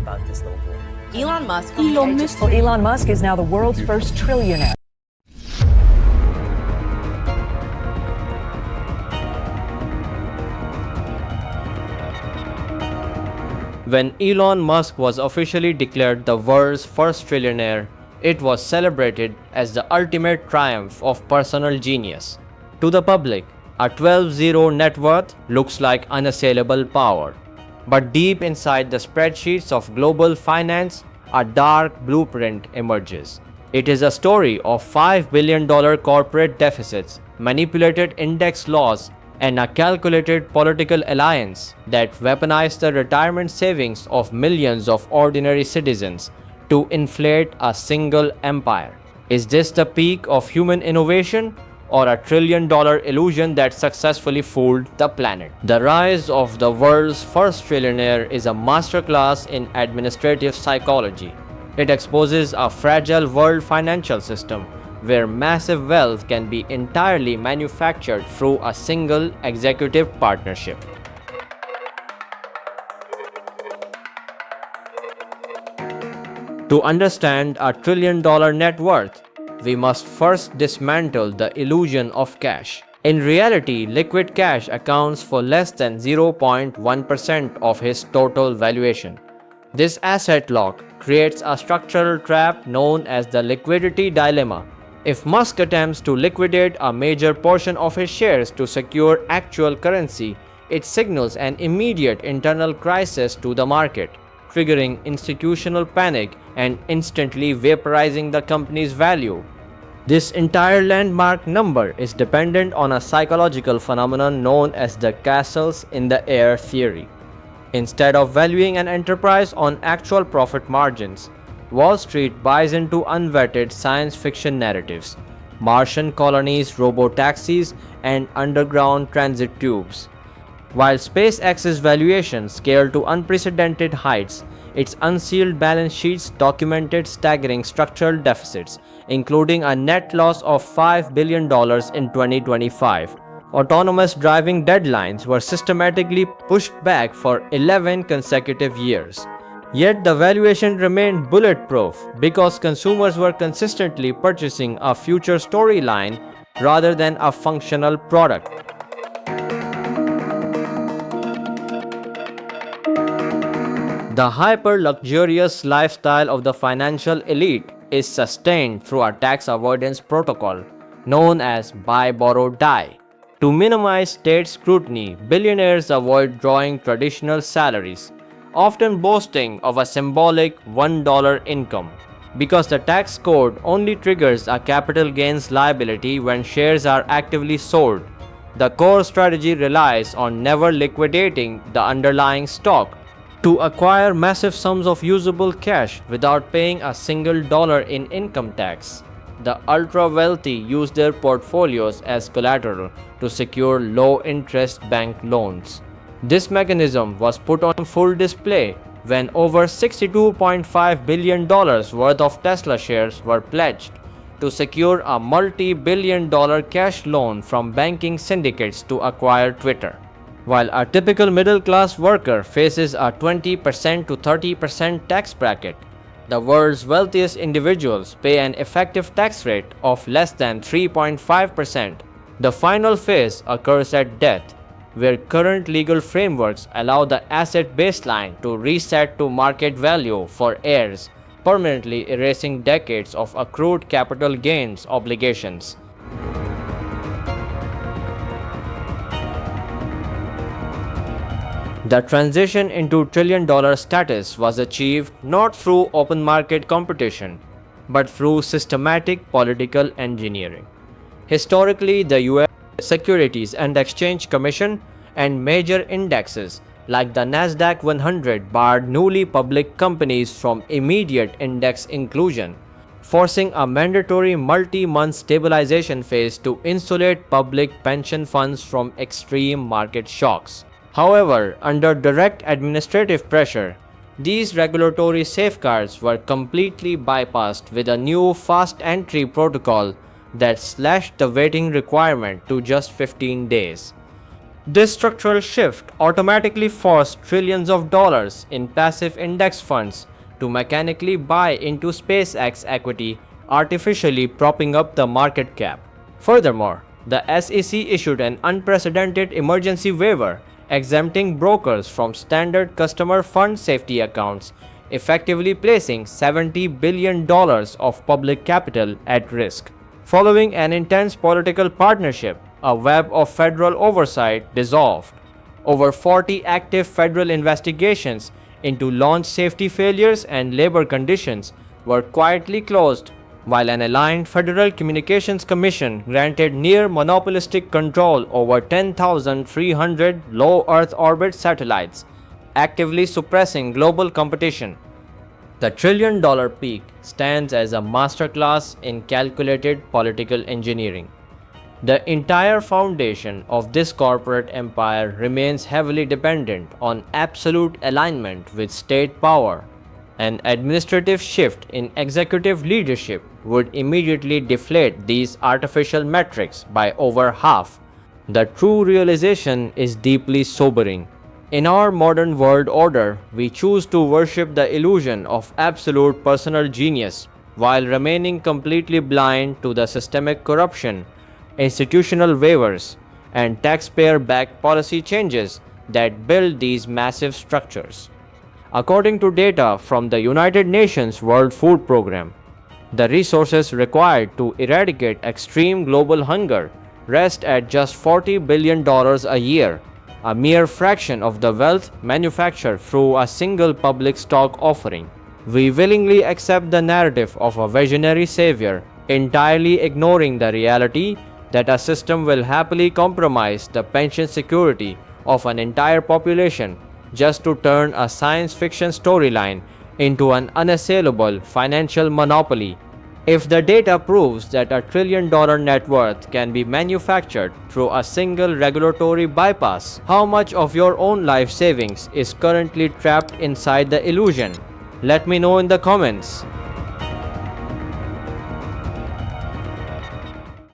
about this little boy. Elon Musk. Elon Musk is now the world's first trillionaire. When Elon Musk was officially declared the world's first trillionaire, it was celebrated as the ultimate triumph of personal genius. To the public, a 12-0 net worth looks like unassailable power. But deep inside the spreadsheets of global finance, a dark blueprint emerges. It is a story of $5 billion corporate deficits, manipulated index laws, and a calculated political alliance that weaponized the retirement savings of millions of ordinary citizens to inflate a single empire. Is this the peak of human innovation, or a trillion-dollar illusion that successfully fooled the planet? The rise of the world's first trillionaire is a masterclass in administrative psychology. It exposes a fragile world financial system where massive wealth can be entirely manufactured through a single executive partnership. To understand a trillion-dollar net worth, we must first dismantle the illusion of cash. In reality, liquid cash accounts for less than 0.1% of his total valuation. This asset lock creates a structural trap known as the liquidity dilemma. If Musk attempts to liquidate a major portion of his shares to secure actual currency, it signals an immediate internal crisis to the market, triggering institutional panic and instantly vaporizing the company's value. This entire landmark number is dependent on a psychological phenomenon known as the castles in the air theory. Instead of valuing an enterprise on actual profit margins, Wall Street buys into unvetted science fiction narratives, Martian colonies, robo-taxis, and underground transit tubes. While SpaceX's valuation scaled to unprecedented heights, its unsealed balance sheets documented staggering structural deficits, including a net loss of $5 billion in 2025. Autonomous driving deadlines were systematically pushed back for 11 consecutive years. Yet the valuation remained bulletproof because consumers were consistently purchasing a future storyline rather than a functional product. The hyper-luxurious lifestyle of the financial elite is sustained through a tax avoidance protocol known as buy, borrow, die. To minimize state scrutiny, billionaires avoid drawing traditional salaries, often boasting of a symbolic $1 income. Because the tax code only triggers a capital gains liability when shares are actively sold, the core strategy relies on never liquidating the underlying stock to acquire massive sums of usable cash without paying a single dollar in income tax. The ultra-wealthy use their portfolios as collateral to secure low-interest bank loans. This mechanism was put on full display when over $62.5 billion worth of Tesla shares were pledged to secure a multi-billion-dollar cash loan from banking syndicates to acquire Twitter. While a typical middle-class worker faces a 20% to 30% tax bracket, the world's wealthiest individuals pay an effective tax rate of less than 3.5%. The final phase occurs at death, where current legal frameworks allow the asset baseline to reset to market value for heirs, permanently erasing decades of accrued capital gains obligations. The transition into trillion-dollar status was achieved not through open market competition, but through systematic political engineering. Historically, the US Securities and Exchange Commission and major indexes like the Nasdaq 100 barred newly public companies from immediate index inclusion, forcing a mandatory multi-month stabilization phase to insulate public pension funds from extreme market shocks. However, under direct administrative pressure, these regulatory safeguards were completely bypassed with a new fast entry protocol that slashed the waiting requirement to just 15 days. This structural shift automatically forced trillions of dollars in passive index funds to mechanically buy into SpaceX equity, artificially propping up the market cap. Furthermore, the SEC issued an unprecedented emergency waiver exempting brokers from standard customer fund safety accounts, effectively placing $70 billion of public capital at risk. Following an intense political partnership, a web of federal oversight dissolved. Over 40 active federal investigations into launch safety failures and labor conditions were quietly closed, while an aligned Federal Communications Commission granted near monopolistic control over 10,300 low Earth orbit satellites, actively suppressing global competition. The trillion-dollar peak stands as a masterclass in calculated political engineering. The entire foundation of this corporate empire remains heavily dependent on absolute alignment with state power. An administrative shift in executive leadership would immediately deflate these artificial metrics by over half. The true realization is deeply sobering. In our modern world order, we choose to worship the illusion of absolute personal genius while remaining completely blind to the systemic corruption, institutional waivers, and taxpayer-backed policy changes that build these massive structures. According to data from the United Nations World Food Programme, the resources required to eradicate extreme global hunger rest at just $40 billion a year, a mere fraction of the wealth manufactured through a single public stock offering. We willingly accept the narrative of a visionary savior, entirely ignoring the reality that a system will happily compromise the pension security of an entire population just to turn a science fiction storyline into an unassailable financial monopoly. If the data proves that a trillion-dollar net worth can be manufactured through a single regulatory bypass, how much of your own life savings is currently trapped inside the illusion? Let me know in the comments.